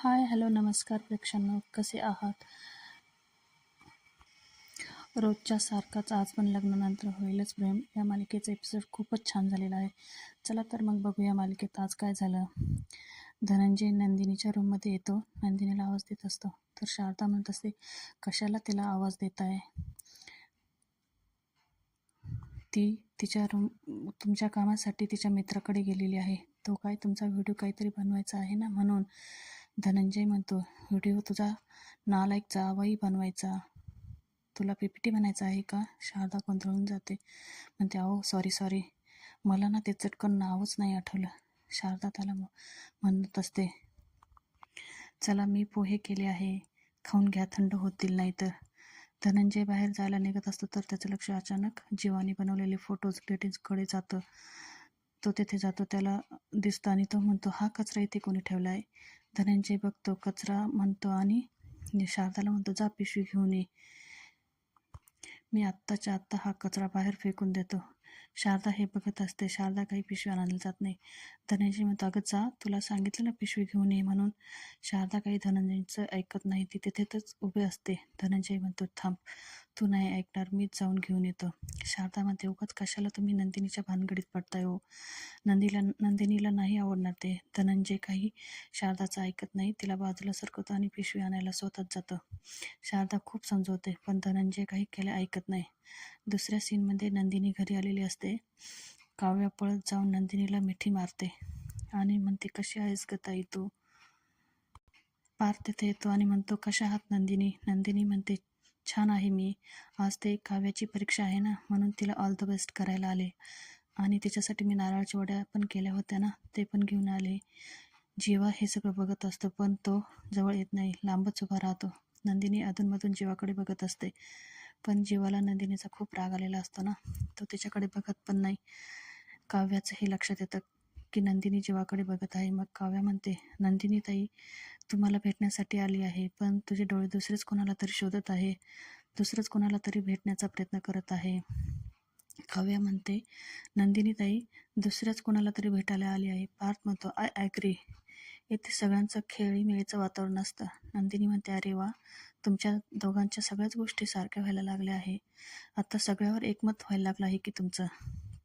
हाय, hello, नमस्कार प्रेक्षकांनो, कसे आहात? रोजच्या सारखाच आज पण लग्नानंतर होईलच प्रेम या मालिकेचा एपिसोड खूपच छान झालेला आहे. चला तर मग बघूया मालिकेत आज काय झालं. धनंजय नंदिनीच्या रूममध्ये येतो. नंदिनीला आवाज देत असतो, तर शारदा म्हणत असते, कशाला तिला आवाज देत आहे? ती तिच्या तुमच्या कामासाठी तिच्या मित्राकडे गेलेली आहे. तो काय तुमचा व्हिडिओ काहीतरी बनवायचा आहे ना, म्हणून. धनंजय म्हणतो, व्हिडिओ तुझा नालायक जावाई बनवायचा, तुला पीपीटी बनायचं आहे का? शारदा गोंधळून जाते, म्हणते, अहो सॉरी, मला ना ते चटकन नावच नाही आठवलं. शारदा त्याला म्हणत असते, चला मी पोहे केले आहे, खाऊन घ्या, थंड होतील नाही तर. धनंजय बाहेर जायला निघत असतो, तर त्याचं लक्ष अचानक जीवानी बनवलेले फोटोज ग्रीटिंग्सकडे जातं. तो तिथे जातो, त्याला दिसतं आणि तो म्हणतो, हा कचरा इथे कोणी ठेवला आहे? धनंजय बघतो, कचरा म्हणतो आणि शारदाला म्हणतो, जा पिशवी घेऊन ये, मी आत्ताच्या आत्ता हा कचरा बाहेर फेकून देतो. शारदा हे बघत असते. शारदा काही पिशवी आणायला जात नाही. धनंजय म्हणतो, अगं जा, तुला सांगितलं ना पिशवी घेऊन ये म्हणून. शारदा काही धनंजयचं ऐकत नाही. ती तिथेच उभे असते. धनंजय म्हणतो, थांब, तू नाही ऐकणार, मीच जाऊन घेऊन येतो. शारदा म्हणते, उगाच कशाला तुम्ही नंदिनीच्या भानगडीत पडताय हो? नंदिनीला नाही आवडणार ते. धनंजय काही शारदाचं ऐकत नाही. तिला बाजूला सरकवतो आणि पिशवी आणायला स्वतःच जातं. शारदा खूप समजवते, पण धनंजय काही केले ऐकत नाही. दुसऱ्या सीनमध्ये नंदिनी घरी आलेली असते. काव्या पळत जाऊन नंदिनीला मिठी मारते आणि म्हणते, कशी आहेस ग ताई तू? पार्थ तिथे येतो आणि म्हणतो, कशा आहात नंदिनी? नंदिनी म्हणते, छान आहे मी. आज ते काव्याची परीक्षा आहे ना, म्हणून तिला ऑल द बेस्ट करायला आले. आणि तिच्यासाठी मी नारळाच्या वड्या पण केल्या होत्या ना, ते पण घेऊन आले. जीवा हे सगळं बघत असतो, पण तो जवळ येत नाही, लांबच उभा राहतो. नंदिनी अधूनमधून जीवाकडे बघत असते, पण जीवाला नंदिनीचा खूप राग आलेला असतो ना, तो तिच्याकडे बघत पण नाही. काव्याचं हे लक्षात येतं की नंदिनी जीवाकडे बघत आहे. मग काव्या म्हणते, नंदिनी ताई, तू मला भेटण्यासाठी आली आहे, पण तुझे डोळे दुसरेच कोणाला तरी शोधत आहे, दुसरंच कोणाला तरी भेटण्याचा प्रयत्न करत आहे. काव्या म्हणते, नंदिनी ताई दुसऱ्याच कोणाला तरी भेटायला आली आहे. पार्थ म्हणतो, आय ॲग्री, येथे सगळ्यांचं खेळीमेळीचं वातावरण असतं. नंदिनी म्हणते, अरे वा, तुमच्या दोघांच्या सगळ्याच गोष्टी सारख्या व्हायला लागल्या आहे. आता सगळ्यावर एकमत व्हायला लागलं आहे की तुमचं.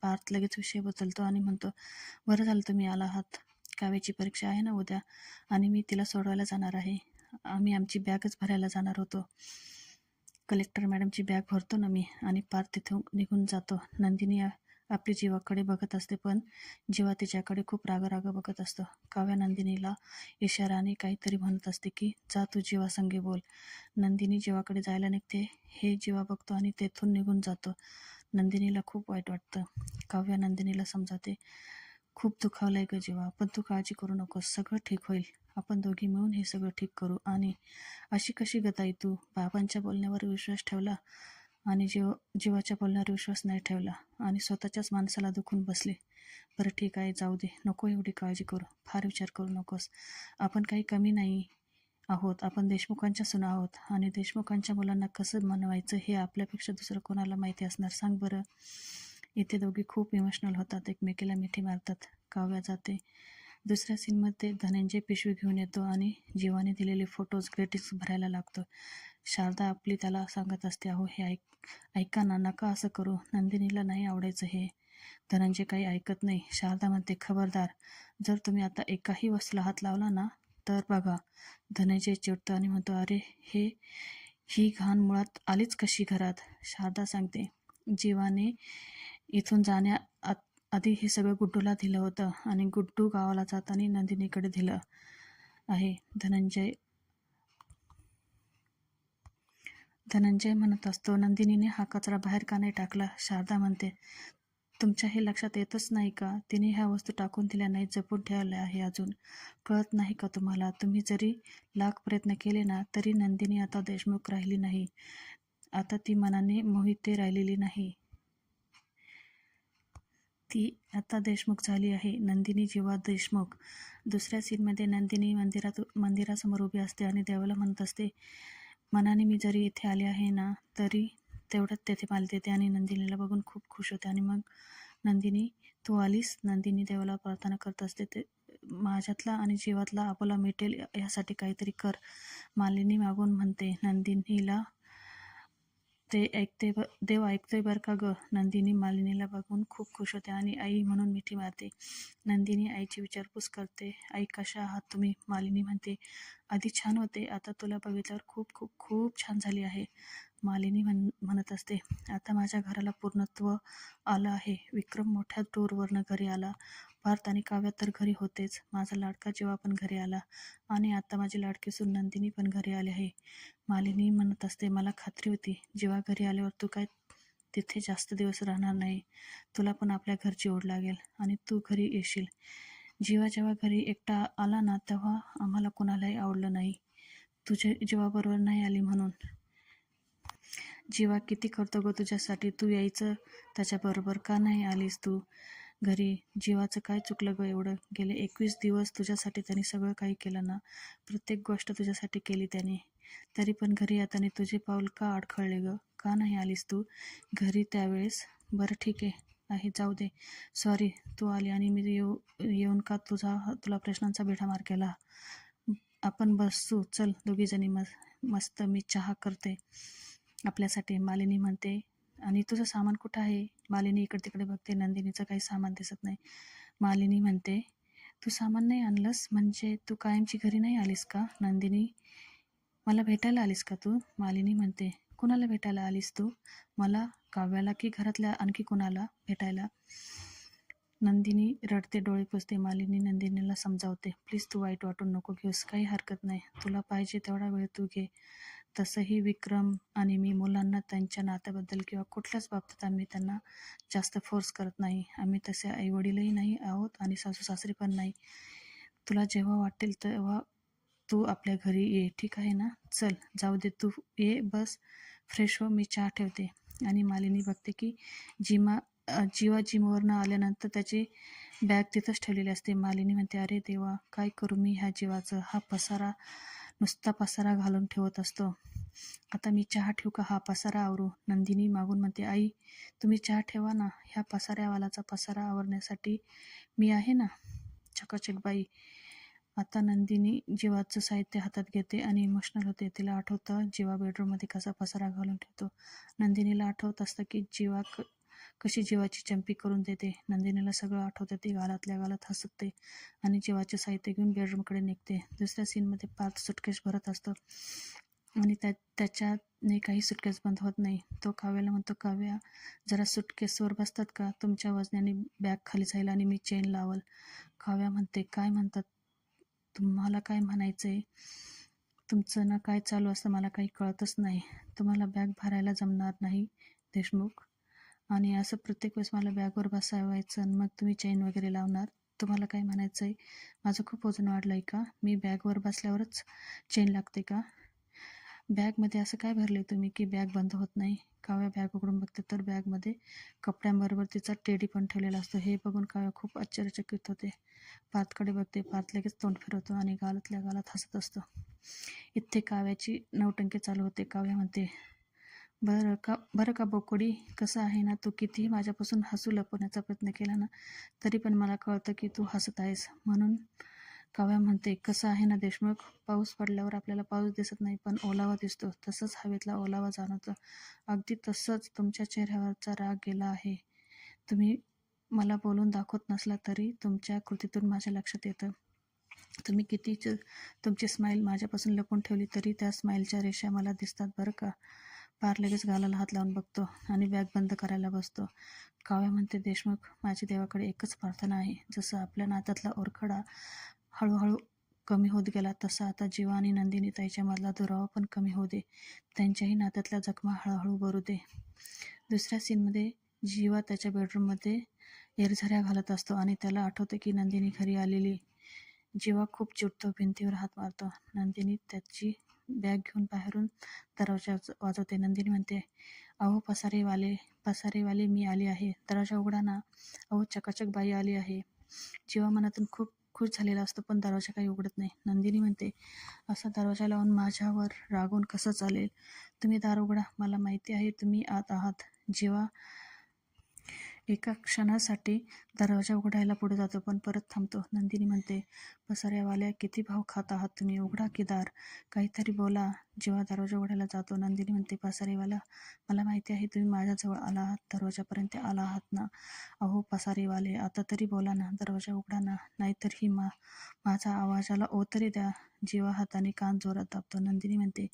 पार्थ लगेच विषय बदलतो आणि म्हणतो, बरं झालं तुम्ही आला आहात. काव्याची परीक्षा आहे ना उद्या, आणि मी तिला सोडवायला जाणार आहे. आम्ही आमची बॅगच भरायला जाणार होतो. कलेक्टर मॅडमची बॅग भरतो ना मी. आणि पार्थ तिथून निघून जातो. नंदिनी आपली जीवाकडे बघत असते, पण जीवा तिच्याकडे खूप राग बघत असतो. काव्या नंदिनीला इशाराने काहीतरी म्हणत असते की जा तू जीवा संगे बोल. नंदिनी जीवाकडे जायला निघते. हे जीवा बघतो आणि तेथून निघून जातो. नंदिनीला खूप वाईट वाटतं. काव्या नंदिनीला समजावते, खूप दुखावलंय ग जीवा, पण तू काळजी करू नकोस, सगळं ठीक होईल. आपण दोघी मिळून हे सगळं ठीक करू. आणि अशी कशी गताई तू बाबांच्या बोलण्यावर विश्वास ठेवला आणि जीवाच्या बोलण्यावर विश्वास नाही ठेवला आणि स्वतःच्याच माणसाला दुखून बसले. बरं ठीक आहे, जाऊ दे, नको एवढी काळजी करू, फार विचार करू नकोस. आपण काही कमी नाही आहोत, आपण देशमुखांच्या सुना आहोत आणि देशमुखांच्या मुलांना कसं मनवायचं हे आपल्यापेक्षा दुसरं कोणाला माहिती असणार, सांग बरं. इथे दोघी खूप इमोशनल होतात, एकमेकीला मिठी मारतात. काव्या जाते. दुसऱ्या सीनमध्ये धनंजय पिशवी घेऊन येतो आणि जीवाने दिलेले फोटोज ग्रेटिंग्स भरायला लागतो. शारदा आपली त्याला सांगत असते, अहो हे ऐका ना, नका असं करू, नंदिनीला नाही आवडायचं हे. धनंजय काही ऐकत नाही. शारदा म्हणते, खबरदार, जर तुम्ही आता एकाही वस्तूला हात लावला ना तर बघा. धनंजय चिडतो आणि म्हणतो, अरे ही घाण मुळात आलीच कशी घरात? शारदा सांगते, जीवाने इथून जाण्या आधी हे सगळं गुड्डूला दिलं होतं आणि गुड्डू गावाला जाताना नंदिनीकडे दिलं आहे. धनंजय म्हणत असतो, नंदिनीने हा कचरा बाहेर का नाही टाकला? शारदा म्हणते, तुमच्या हे लक्षात येतच नाही का? तिने ह्या वस्तू टाकून दिल्या नाही, जपून ठेवल्या आहे अजून. कळत नाही का तुम्हाला? तुम्ही जरी लाख प्रयत्न केले ना तरी नंदिनी आता देशमुख राहिली नाही. आता ती मनाने मोहिते राहिलेली नाही, ती आता देशमुख झाली आहे. नंदिनी जीवा देशमुख. दुसऱ्या सीनमध्ये नंदिनी मंदिरासमोर उभी असते आणि देवाला म्हणत असते, मनाने मी जरी इथे आले आहे ना तरी तेवढंच तेथे माल देते. आणि नंदिनीला बघून खूप खुश होते. आणि मग नंदिनी, तू आलीस? नंदिनी देवाला प्रार्थना करत असते. माझ्यातला आणि जीवातला आपोला मिटेल यासाठी काहीतरी कर, मालिनी मागून म्हणते. नंदिनीला ते ऐकते देव ऐकतोय बरं का ग. नंदिनी मालिनीला बघून खूप खुश होते आणि आई म्हणून मिठी मारते. नंदिनी आईची विचारपूस करते. आई कशा आहात तुम्ही? मालिनी म्हणते, आधी छान होते, आता तुला बघितल्यावर खूप खूप खूप छान झाली आहे. मालिनी म्हणत असते, आता माझ्या घराला पूर्णत्व आलं आहे. विक्रम मोठ्या टूरवरनं घरी आला. पार्थ आणि काव्या तर घरी होतेच. माझा लाडका जीवा पण घरी आला आणि आता माझी लाडकी सून नंदिनी पण घरी आली आहे. मालिनी म्हणत असते, मला खात्री होती जेव्हा घरी आल्यावर तू काय तिथे जास्त दिवस राहणार नाही. तुला पण आपल्या घरची ओढ लागेल आणि तू घरी येशील. जीवा जेव्हा घरी एकटा आला ना तेव्हा आम्हाला कोणालाही आवडलं नाही. तुझे जीवाबरोबर नाही आली म्हणून. जीवा किती करतो ग तुझ्यासाठी. तू यायचं त्याच्याबरोबर, का नाही आलीस तू घरी? जीवाचं काय चुकलं ग एवढं? गेले 21 दिवस तुझ्यासाठी त्यांनी सगळं काही केलं ना. प्रत्येक गोष्ट तुझ्यासाठी केली त्याने. तरी पण घरी येताना तुझे पाऊल का अडखळले ग? का नाही आलीस तू घरी त्यावेळेस? बरं ठीक आहे जाऊ दे. सॉरी तू आली आणि मी येऊन का तुला प्रश्नांचा बेडामार केला. आपण बसू चल दोघीजणी, मस्त मी चहा करते आपल्यासाठी, मालिनी म्हणते. आणि तुझं सामान कुठं आहे? मालिनी इकडे तिकडे बघते. नंदिनीचं काही सामान दिसत नाही. मालिनी म्हणते, तू सामान नाही आणलंस म्हणजे तू कायमची घरी नाही आलीस का? नंदिनी, मला भेटायला आलीस का तू? मालिनी म्हणते, कुणाला भेटायला आलीस तू? मला, काव्याला की घरातल्या आणखी कुणाला भेटायला? नंदिनी रडते, डोळे पुसते. मालिनी नंदिनीला समजावते, प्लीज तू वाईट वाटून नको घेऊस, काही हरकत नाही, तुला पाहिजे तेवढा वेळ तू घे. तसंही विक्रम आणि मी मुलांना त्यांच्या नात्याबद्दल किंवा कुठल्याच बाबतीत आम्ही त्यांना जास्त फोर्स करत नाही. आम्ही तसे आईवडीलही नाही आहोत आणि सासू सासरे पण नाही. तुला जेव्हा वाटेल तेव्हा तू आपल्या घरी ये, ठीक आहे ना? चल जाऊ दे, तू ये, बस फ्रेश हो, मी चहा ठेवते. आणि मालिनी बघते की जीवा जिमवरनं आल्यानंतर त्याची बॅग तिथंच ठेवलेली असते. मालिनी म्हणते, अरे देवा, काय करू मी ह्या जीवाचं? हा पसारा नुसता पसारा घालून ठेवत असतो. आता मी चहा ठेवू का हा पसारा आवरू? नंदिनी मागून म्हणते, आई तुम्ही चहा ठेवा ना, ह्या पसाऱ्यावालाचा पसारा आवरण्यासाठी मी आहे ना, चकाचक बाई. आता नंदिनी जीवाचं साहित्य हातात घेते आणि इमोशनल होते. तिला आठवतं जीवा बेडरूममध्ये कसा पसारा घालून ठेवतो. नंदिनीला आठवत असतं की जीवा कशी जीवाची चंपी करून देते. नंदिनीला सगळं आठवतं. ती गालातल्या गालात हसते आणि जीवाचे साहित्य घेऊन बेडरूमकडे निघते. दुसऱ्या सीनमध्ये पार्थ सुटकेस भरत असतो आणि त्याच्याने काही सुटकेस बंद होत नाही. तो काव्याला म्हणतो, काव्या जरा सुटकेसवर बसतात का? तुमच्या वजनाने बॅग खाली जाईल आणि मी चेन लावल. काव्या म्हणते, काय म्हणतात? तुम्हाला काय म्हणायचंय? तुमचं ना काय चालू असतं मला काही कळतच नाही. तुम्हाला बॅग भरायला जमणार नाही देशमुख, आणि असं प्रत्येक वेळेस मला बॅगवर बसावायचं आणि मग तुम्ही चेन वगैरे लावणार. तुम्हाला काय म्हणायचं आहे? माझं खूप वजन वाढलं आहे का? मी बॅगवर बसल्यावरच चेन लागते का? बॅगमध्ये असं काय भरले तुम्ही की बॅग बंद होत नाही? काव्या बॅग उघडून बघते तर बॅगमध्ये कपड्यांबरोबर तिचा टेडी पण ठेवलेला असतो. हे बघून काव्या खूप आश्चर्यचकित होते. पार्थकडे बघते. पार्थ लगेच तोंड फिरवतो आणि गालातल्या गालात हसत असतो. इथे काव्याची नौटंकी चालू होते. काव्या म्हणते, बरं का बोकोडी, कसं आहे ना, तू कितीही माझ्यापासून हसू लपवण्याचा प्रयत्न केला ना तरी पण मला कळतं की तू हसत आहेस म्हणून. काव्या म्हणते, कसं आहे ना देशमुख, पाऊस पडल्यावर आपल्याला पाऊस दिसत नाही पण ओलावा दिसतो, तसंच हवेतला ओलावा जाणवतो. अगदी तसंच तुमच्या चेहऱ्यावरचा राग गेला आहे. तुम्ही मला बोलून दाखवत नसला तरी तुमच्या कृतीतून माझ्या लक्षात येतं. तुम्ही किती तुमची स्माईल माझ्यापासून लपवून ठेवली तरी त्या स्माईलच्या रेषा मला दिसतात बरं का. पार लगेच गालाला हात लावून बघतो आणि बॅग बंद करायला बसतो. काव्या म्हणते, देशमुख, माझी देवाकडे एकच प्रार्थना आहे, जसं आपल्या नात्यातला ओरखडा हळूहळू कमी होत गेला तसा आता जीवा आणि नंदिनी ताईच्या मधला दुरावा पण कमी होऊ दे. त्यांच्याही नात्यातल्या जखमा हळूहळू भरू दे. दुसऱ्या सीनमध्ये जीवा त्याच्या बेडरूममध्ये एरझऱ्या घालत असतो आणि त्याला आठवतं की नंदिनी घरी आलेली. जीवा खूप चिडतो, भिंतीवर हात मारतो. नंदिनी त्याची बॅग घेऊन बाहेरून दरवाजा वाजवते. नंदिनी म्हणते, अहो पसारेवाले मी आली आहे, दरवाजा उघडा ना. अहो चकाचक बाई आली आहे. जीवा मनातून खूप खुश झालेला असतो पण दरवाजा काही उघडत नाही. नंदिनी म्हणते, असा दरवाजा लावून माझ्यावर रागवून कसं चालेल? तुम्ही दार उघडा, मला माहिती आहे तुम्ही आत आहात. जीवा एका क्षणासाठी दरवाजा उघडायला पुढे जातो पण परत थांबतो. नंदिनी म्हणते, पसाऱ्यावाल्या किती भाव खात आहात तुम्ही? उघडा की दार, काहीतरी बोला. जेव्हा दरवाजा उघडायला जातो नंदिनी म्हणते, पसारेवाला, मला माहिती आहे तुम्ही माझ्याजवळ आला आहात, दरवाजापर्यंत आला आहात ना. अहो पसारेवाले, आता तरी बोला ना, दरवाजा उघडा ना, नाहीतर माझा आवाजाला ओ तरी द्या. जीवा हाताने कान जोरात दाबतो. नंदिनी म्हणते,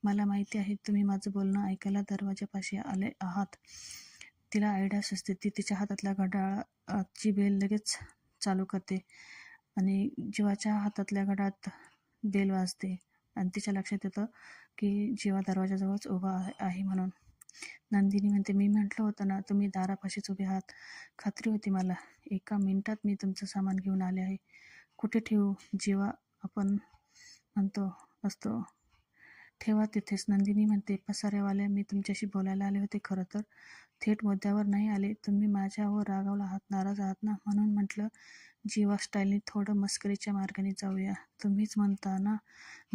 मला माहिती आहे तुम्ही माझं बोलणं ऐकायला दरवाजापाशी आले आहात. तिला आयडिया सुचते. ती तिच्या हातातल्या घड्याळाची बेल लगेच चालू करते आणि जीवाच्या हातातल्या घड्याळात बेल वाजते आणि तिच्या लक्षात येतं की जीवा दरवाजाजवळच उभा आहे म्हणून. नंदिनी म्हणते, मी म्हटलं होतं ना तुम्ही दारापाशीच उभे आहात. खात्री होती मला. एका मिनिटात मी तुमचं सामान घेऊन आले आहे. कुठे ठेवू? जीवा आपण म्हणतो असतो, ठेवा तिथेच. नंदिनी म्हणते, पसाऱ्यावाल्या, मी तुमच्याशी बोलायला आले होते. खरं तर थेट मुद्द्यावर नाही आले. तुम्ही माझ्यावर रागावला आहात, नाराज आहात ना, म्हणून म्हटलं जीवा स्टाईलने थोडं मस्करीच्या मार्गाने जाऊया. तुम्हीच म्हणता ना,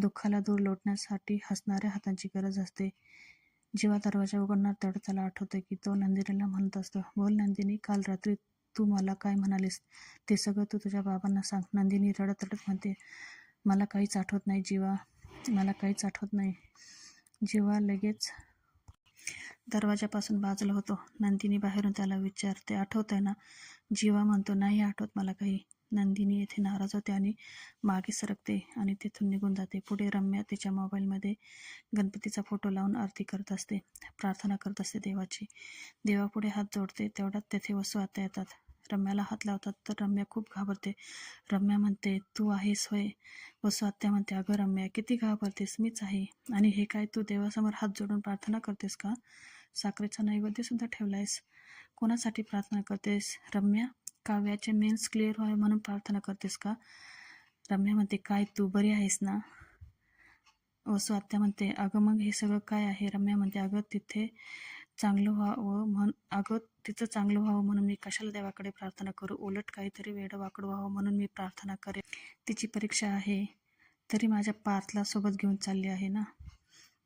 दुःखाला दूर लोटण्यासाठी हसणाऱ्या हातांची गरज असते. जेव्हा दरवाजा उघडणार तेवढं त्याला आठवतं की तो नंदिनीला म्हणत असतो, बोल नंदिनी, काल रात्री तू मला काय म्हणालीस ते सगळं तू तुझ्या बाबांना सांग. नंदिनी रडत रडत म्हणते, मला काहीच आठवत नाही जीवा, मला काहीच आठवत नाही. जीवा लगेच दरवाजापासून बाजूला होतो. नंदिनी बाहेरून त्याला विचारते, आठवतंय ना? जीवा म्हणतो, नाही आठवत मला काही. नंदिनी येथे नाराज होते आणि मागे सरकते आणि तिथून निघून जाते. पुढे रम्या तिच्या मोबाईलमध्ये गणपतीचा फोटो लावून आरती करत असते, प्रार्थना करत असते देवाची. देवापुढे हात जोडते. तेवढ्यात तेथे वसू आत्या येतात. रम्याला हात लावतात तर रम्या खूप घाबरते. रम्या म्हणते, तू आहेस होय? वसू आत्या म्हणते, अगं रम्या, किती घाबरतेस? मीच आहे. आणि हे काय, तू देवासमोर हात जोडून प्रार्थना करतेस का? साखरेचा नैवेद्य सुद्धा ठेवलायस. कोणासाठी प्रार्थना करतेस रम्या? काव्याचे मेन्स क्लिअर व्हावे म्हणून प्रार्थना करतेस का? रम्या म्हणते, काय तू बरी आहेस ना? वसू आत्या म्हणते, अगं मग हे सगळं काय आहे? रम्या म्हणते, अगं तिचं चांगलं व्हावं म्हणून मी कशाला देवाकडे प्रार्थना करू? उलट काहीतरी वेडं वाकडं व्हावं म्हणून मी प्रार्थना करेन. तिची परीक्षा आहे तरी माझ्या पार्थला सोबत घेऊन चालली आहे ना.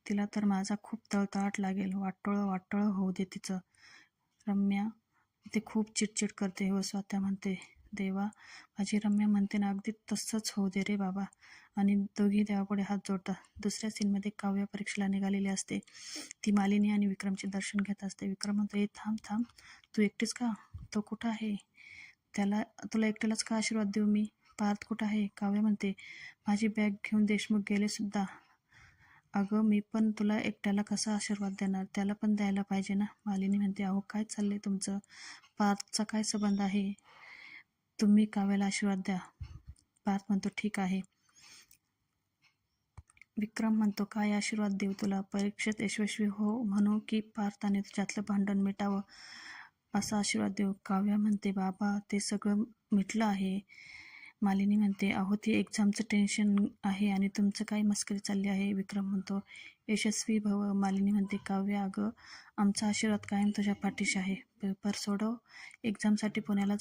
तिला तर माझा खूप तळतळाट लागेल. वाटोळं होऊ दे तिचं. रम्या ते खूप चिडचिड करते. वसू आत्या म्हणते, देवा, माझी रम्या म्हणते ना, अगदी तसंच होऊ दे रे बाबा. आणि दोघी देवापुढे हात जोडतात. दुसऱ्या सीनमध्ये काव्या परीक्षेला निघालेली असते. ती मालिनी आणि विक्रमचे दर्शन घेत असते. विक्रम म्हणतो, ए थांब, तू एकटीच का? तो कुठं आहे? तुला एकट्यालाच का आशीर्वाद देऊ मी? पार्थ कुठं आहे? काव्या म्हणते, माझी बॅग घेऊन देशमुख गेले सुद्धा. अगं मी पण तुला एकट्याला कसा आशीर्वाद देणार? त्याला पण द्यायला पाहिजे ना. मालिनी म्हणते, अहो काय चाललंय तुमचं? पार्थचा काय संबंध आहे? तुम्ही काव्याला आशीर्वाद द्या. पार्थ म्हणतो, ठीक आहे. विक्रम म्हणतो, काय आशीर्वाद देऊ तुला? परीक्षेत यशस्वी हो म्हणू की पार्थाने तुझ्यातलं भांडण मिटावं असा आशीर्वाद देऊ? काव्या म्हणते, बाबा ते सगळं मिटलं आहे. मालिनी म्हणते, अहो ती एक्झामचं टेन्शन आहे आणि तुमचं काय मस्करी चालली आहे? विक्रम म्हणतो, यशस्वी भव. मालिनी म्हणते, काव्या, अगं आमचा आशीर्वाद कायम तुझ्या पाठीशी आहे. पेपर सोडव. एक्झामसाठी पुण्याला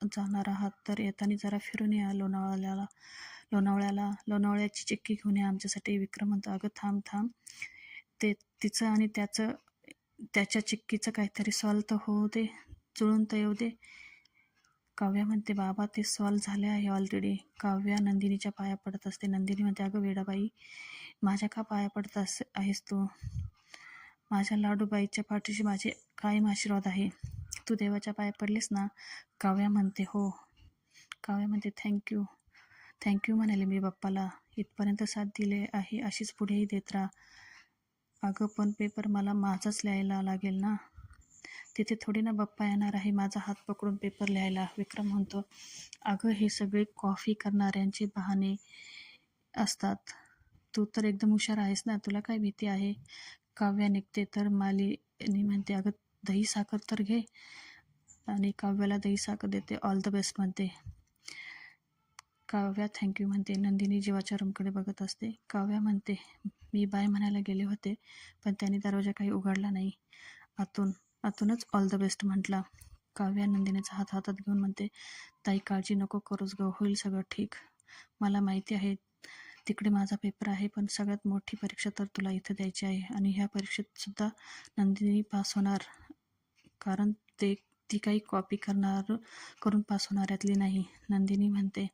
जाणार आहात तर येताना जरा फिरून या लोणावळ्याची चिक्की घेऊन या आमच्यासाठी. विक्रम म्हणतो, अगं थांब, ते तिचं आणि त्याच्या चिक्कीचं काहीतरी सॉल्व तर होऊ दे, जुळून तर येऊ दे. काव्या म्हणते, बाबा ते सॉल्व झाले आहे ऑलरेडी. काव्या नंदिनीच्या पाया पडत असते. नंदिनी म्हणते, अगं वेडाबाई, माझ्या का पाया पडत आहेस तू? माझ्या लाडूबाईच्या पाठीशी माझे कायम आशीर्वाद आहे. तू देवाच्या पाया पडलीस ना? काव्या म्हणते, हो. काव्या म्हणते, थँक्यू म्हणाले मी बाप्पाला. इथपर्यंत साथ दिले आहे, अशीच पुढेही देत राहा. अगं पण पेपर मला माझाच लिहायला लागेल ना. तिथे थोडी ना बाप्पा येणार आहे माझा हात पकडून पेपर लिहायला. विक्रम म्हणतो, अगं हे सगळे कॉफी करणाऱ्यांचे बहाणे असतात. तू तर एकदम हुशार आहेस ना, तुला काय भीती आहे? काव्या निघते तर मालिनी म्हणते, अगं दही साखर तर घे. आणि काव्याला दही साखर देते. ऑल द बेस्ट म्हणते. काव्या थँक्यू म्हणते. नंदिनी जीवाच्या रूमकडे बघत असते. काव्या म्हणते, मी बाय म्हणायला गेले होते पण त्याने दरवाजा काही उघडला नाही. आतूनच ऑल द बेस्ट म्हटला. काव्या नंदिनीचा हात हातात घेऊन म्हणते, ताई काळजी नको करूस गं, होईल सगळं ठीक. मला माहिती आहे तिकडे माझा पेपर आहे पण सगळ्यात मोठी परीक्षा तर तुला इथं द्यायची आहे आणि ह्या परीक्षेत सुद्धा नंदिनी पास होणार, कारण ते ती काही कॉपी करून पास होणाऱ्यातली नाही. नंदिनी म्हणते,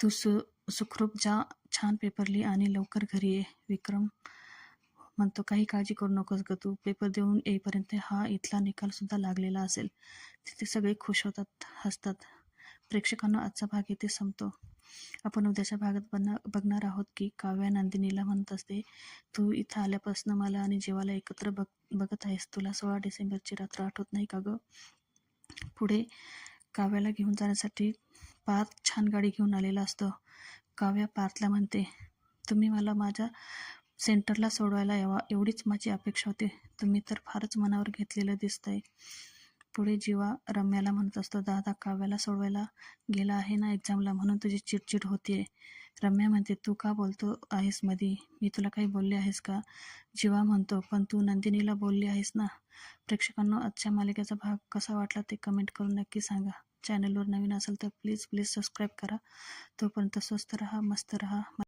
तू सुखरूप जा, छान पेपर लिही आणि लवकर घरी ये. विक्रम म्हणतो, काही काळजी करू नकोस ग तू. पेपर देऊन येईपर्यंत हा इथला निकाल सुद्धा लागलेला असेल. तिथे सगळे खुश होतात, हसतात. प्रेक्षकांना आजचा भाग इथे संपतो. आपण उद्याच्या भागात बघणार आहोत की काव्या नंदिनीला म्हणत असते, तू इथं आल्यापासून मला आणि जीवाला एकत्र बघत आहेस. तुला 16 डिसेंबरची रात्र आठवत नाही का ग? पुढे काव्याला घेऊन जाण्यासाठी पार्थ छान गाडी घेऊन आलेला असतो. काव्या पार्थला म्हणते, तुम्ही मला माझ्या सेंटरला सोडवायला यावा एवढीच माझी अपेक्षा होती. तुम्ही तर फारच मनावर घेतलेलं दिसतंय. पुढे जीवा रम्याला म्हणत असतो, दादा काव्याला सोडवायला गेला आहे ना एक्झामला, म्हणून तुझी चिडचिड होतीये. रम्या म्हणते, तू का बोलतो आहेस मधी? मी तुला काही बोलले आहेस का? जीवा म्हणतो, पण तू नंदिनीला बोलली आहेस ना. प्रेक्षकांना आजच्या मालिकेचा भाग कसा वाटला ते कमेंट करून नक्की सांगा. चॅनलवर नवीन असेल तर प्लीज सबस्क्राईब करा. तोपर्यंत स्वस्त रहा, मस्त रहा.